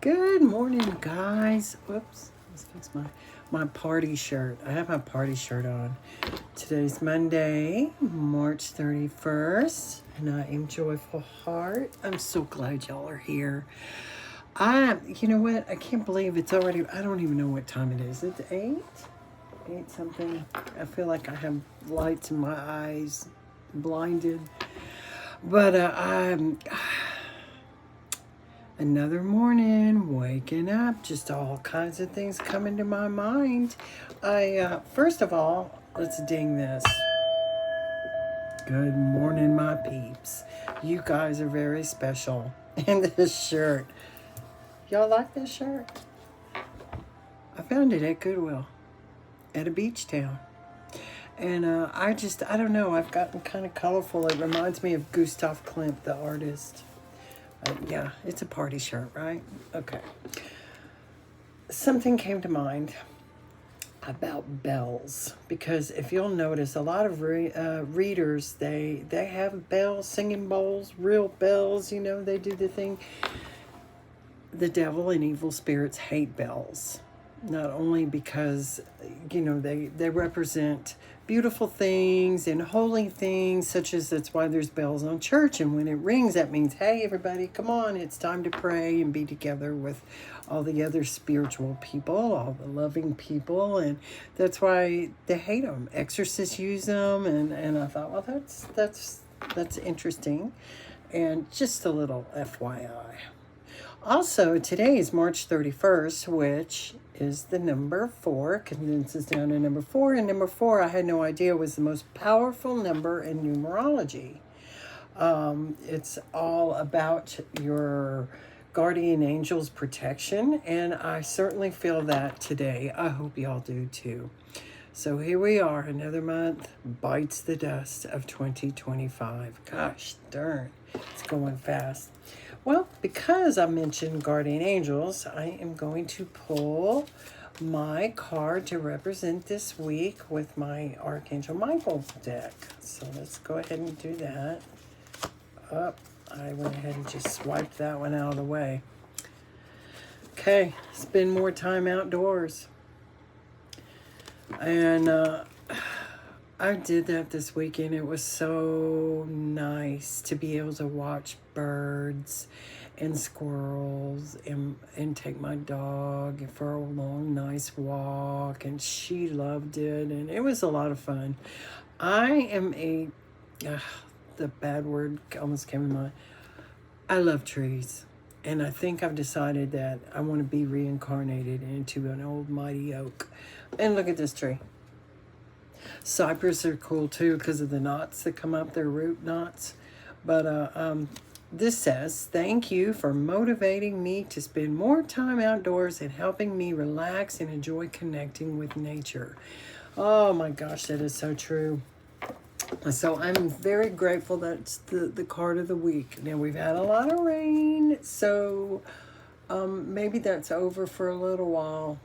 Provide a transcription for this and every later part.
Good morning, guys. Whoops. Let's fix my party shirt. I have my party shirt on. Today's Monday, March 31st, and I am Joyful Heart. I'm so glad y'all are here. You know what? I can't believe it's already, I don't even know what time it is. It's 8? 8 something. I feel like I have lights in my eyes, blinded. But I'm another morning, waking up, just all kinds of things coming to my mind. First of all, let's ding this. Good morning, my peeps. You guys are very special. And this shirt. Y'all like this shirt? I found it at Goodwill at a beach town. And I don't know, I've gotten kind of colorful. It reminds me of Gustav Klimt, the artist. Yeah, it's a party shirt, right? Okay. Something came to mind about bells because if you'll notice, a lot of readers they have bells, singing bowls, real bells. You know, they do the thing. The devil and evil spirits hate bells, not only because they represent beautiful things and holy things, such as that's why there's bells on church, and when it rings that means, hey everybody, come on, it's time to pray and be together with all the other spiritual people, all the loving people, and that's why they hate them. Exorcists use them, and I thought, well, that's interesting, and just a little FYI. Also, today is March 31st, which is the number 4, condenses down to number 4. And number 4, I had no idea, was the most powerful number in numerology. It's all about your guardian angel's protection, and I certainly feel that today. I hope y'all do too. So here we are, another month bites the dust of 2025. Gosh darn, it's going fast. Well, because I mentioned guardian angels, I am going to pull my card to represent this week with my Archangel Michael deck. So let's go ahead and do that. I went ahead and just swiped that one out of the way. Okay, spend more time outdoors. And I did that this weekend. It was so nice to be able to watch birds and squirrels and take my dog for a long, nice walk. And she loved it. And it was a lot of fun. I am the bad word almost came to mind. I love trees. And I think I've decided that I want to be reincarnated into an old mighty oak. And look at this tree. Cypress are cool too because of the knots that come up, their root knots. But this says, thank you for motivating me to spend more time outdoors and helping me relax and enjoy connecting with nature. Oh my gosh, that is so true. So I'm very grateful that's the card of the week. Now we've had a lot of rain, so maybe that's over for a little while.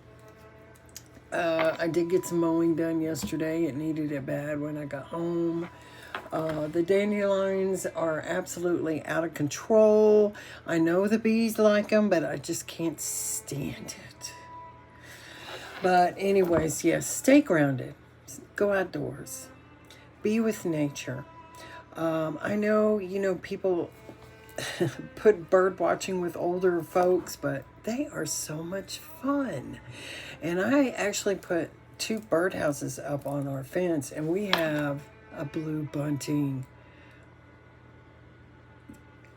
I did get some mowing done yesterday. It needed it bad when I got home. The dandelions are absolutely out of control. I know the bees like them, but I just can't stand it. But anyways, yes, stay grounded. Go outdoors. Be with nature. I know, people put bird watching with older folks, but they are so much fun. And I actually put 2 birdhouses up on our fence, and we have a blue bunting.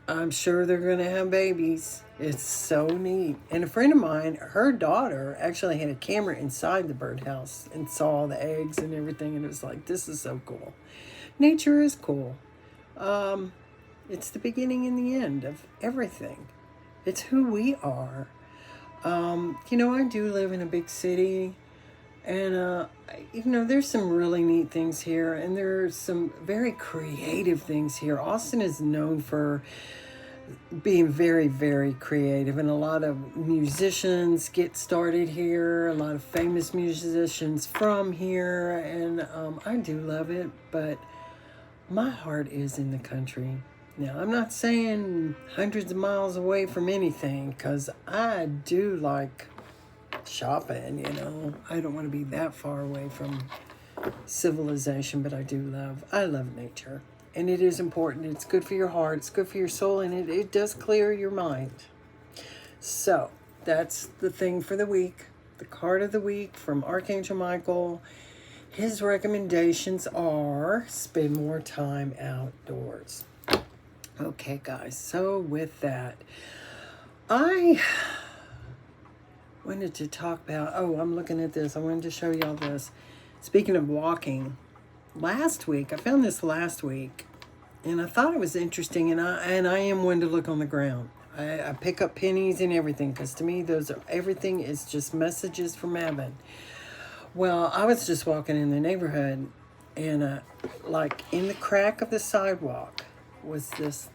I'm sure they're going to have babies. It's so neat. And a friend of mine, her daughter actually had a camera inside the birdhouse and saw all the eggs and everything, and it was like, this is so cool. Nature is cool. It's the beginning and the end of everything. It's who we are. I do live in a big city, and there's some really neat things here, and there's some very creative things here. Austin is known for being very, very creative, and a lot of musicians get started here, a lot of famous musicians from here, and I do love it, but my heart is in the country. Now, I'm not saying hundreds of miles away from anything, because I do like shopping, you know. I don't want to be that far away from civilization, but I love nature. And it is important. It's good for your heart, it's good for your soul, and it does clear your mind. So, that's the thing for the week. The card of the week from Archangel Michael. His recommendations are spend more time outdoors. Okay, guys, so with that, I wanted to talk about, I'm looking at this. I wanted to show y'all this. Speaking of walking, I found this last week, and I thought it was interesting, and I am one to look on the ground. I pick up pennies and everything, because to me, everything is just messages from heaven. Well, I was just walking in the neighborhood, and like in the crack of the sidewalk was this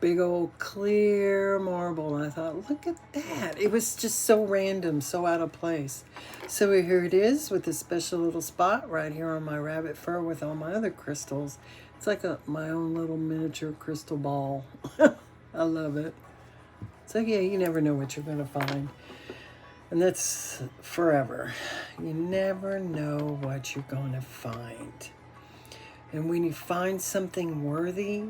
big old clear marble, and I thought, look at that. It was just so random, so out of place. So here it is with this special little spot right here on my rabbit fur with all my other crystals. It's like my own little miniature crystal ball. I love it. So yeah, you never know what you're going to find. And that's forever. You never know what you're going to find. And when you find something worthy,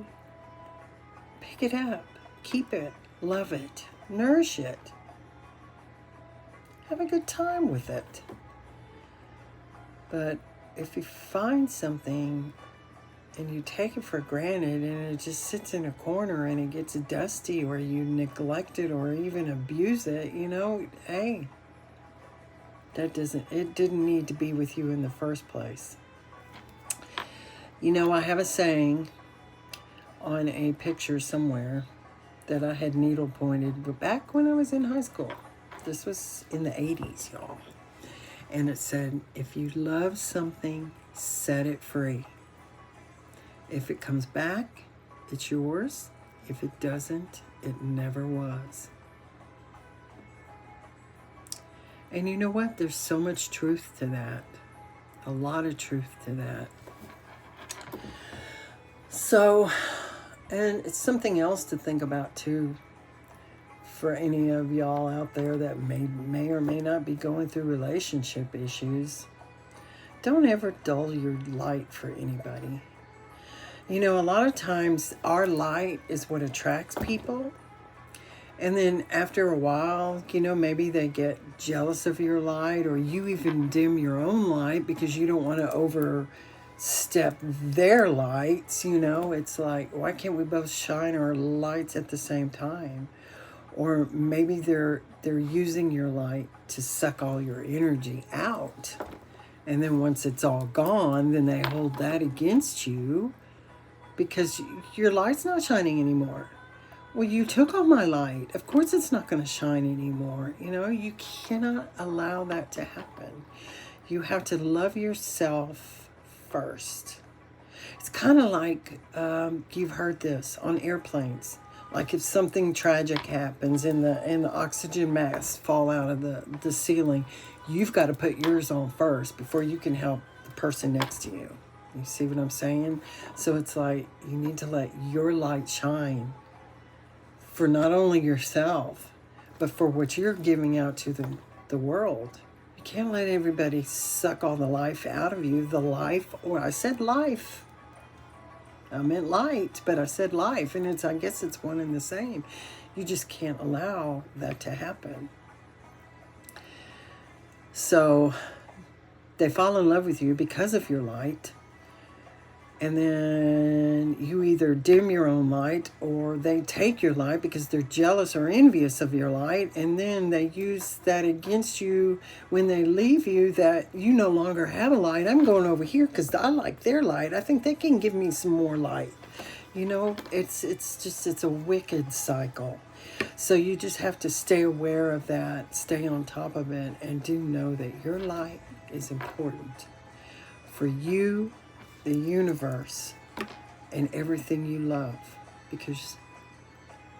pick it up, keep it, love it, nourish it. Have a good time with it. But if you find something and you take it for granted and it just sits in a corner and it gets dusty, or you neglect it or even abuse it, hey, it didn't need to be with you in the first place. I have a saying on a picture somewhere that I had needle pointed, but back when I was in high school. This was in the 80s, y'all. And it said, if you love something, set it free. If it comes back, it's yours. If it doesn't, it never was. And you know what? There's so much truth to that. A lot of truth to that. So, and it's something else to think about too, for any of y'all out there that may or may not be going through relationship issues. Don't ever dull your light for anybody. A lot of times our light is what attracts people. And then after a while, maybe they get jealous of your light, or you even dim your own light because you don't want to overstep their lights. It's like, why can't we both shine our lights at the same time? Or maybe they're using your light to suck all your energy out. And then once it's all gone, then they hold that against you because your light's not shining anymore. Well, you took all my light. Of course it's not going to shine anymore. You cannot allow that to happen. You have to love yourself first. It's kind of like, you've heard this on airplanes. Like if something tragic happens and the oxygen masks fall out of the ceiling, you've got to put yours on first before you can help the person next to you. You see what I'm saying? So it's like you need to let your light shine for not only yourself, but for what you're giving out to the world. You can't let everybody suck all the life out of you. I said life. I meant light, but I said life, and I guess it's one and the same. You just can't allow that to happen. So they fall in love with you because of your light, and then you either dim your own light or they take your light because they're jealous or envious of your light, and then they use that against you when they leave you, that you no longer have a light. I'm going over here because I like their light. I think they can give me some more light. It's a wicked cycle. So you just have to stay aware of that, stay on top of it, and do know that your light is important for you, the universe, and everything you love, because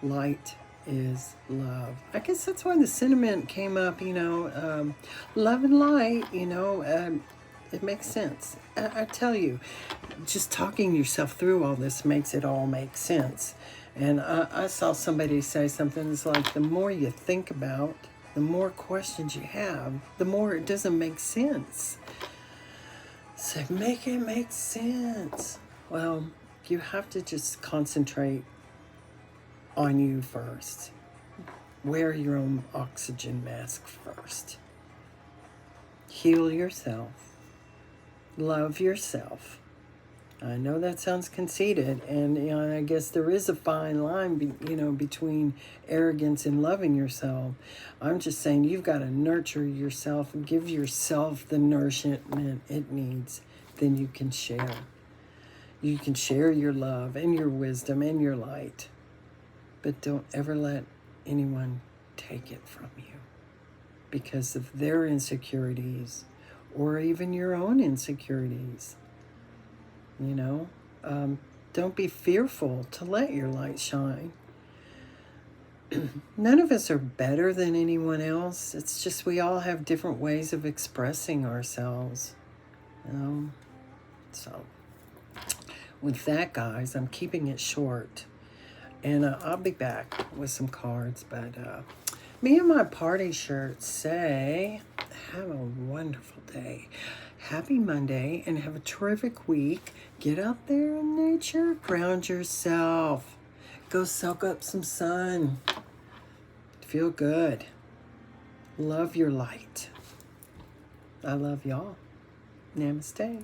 light is love. I guess that's why the sentiment came up, love and light, It makes sense. I tell you, just talking yourself through all this makes it all make sense. And I saw somebody say something. It's like the more you think about, the more questions you have, the more it doesn't make sense. So make it make sense. Well, you have to just concentrate on you first. Wear your own oxygen mask first. Heal yourself. Love yourself. I know that sounds conceited, and I guess there is a fine line, between arrogance and loving yourself. I'm just saying you've got to nurture yourself and give yourself the nourishment it needs. Then you can share. You can share your love and your wisdom and your light, but don't ever let anyone take it from you because of their insecurities or even your own insecurities. Don't be fearful to let your light shine. None of us are better than anyone else. It's just we all have different ways of expressing ourselves. So with that, guys, I'm keeping it short. And I'll be back with some cards. But me and my party shirts say, have a wonderful day. Happy Monday and have a terrific week. Get out there in nature. Ground yourself. Go soak up some sun. Feel good. Love your light. I love y'all. Namaste.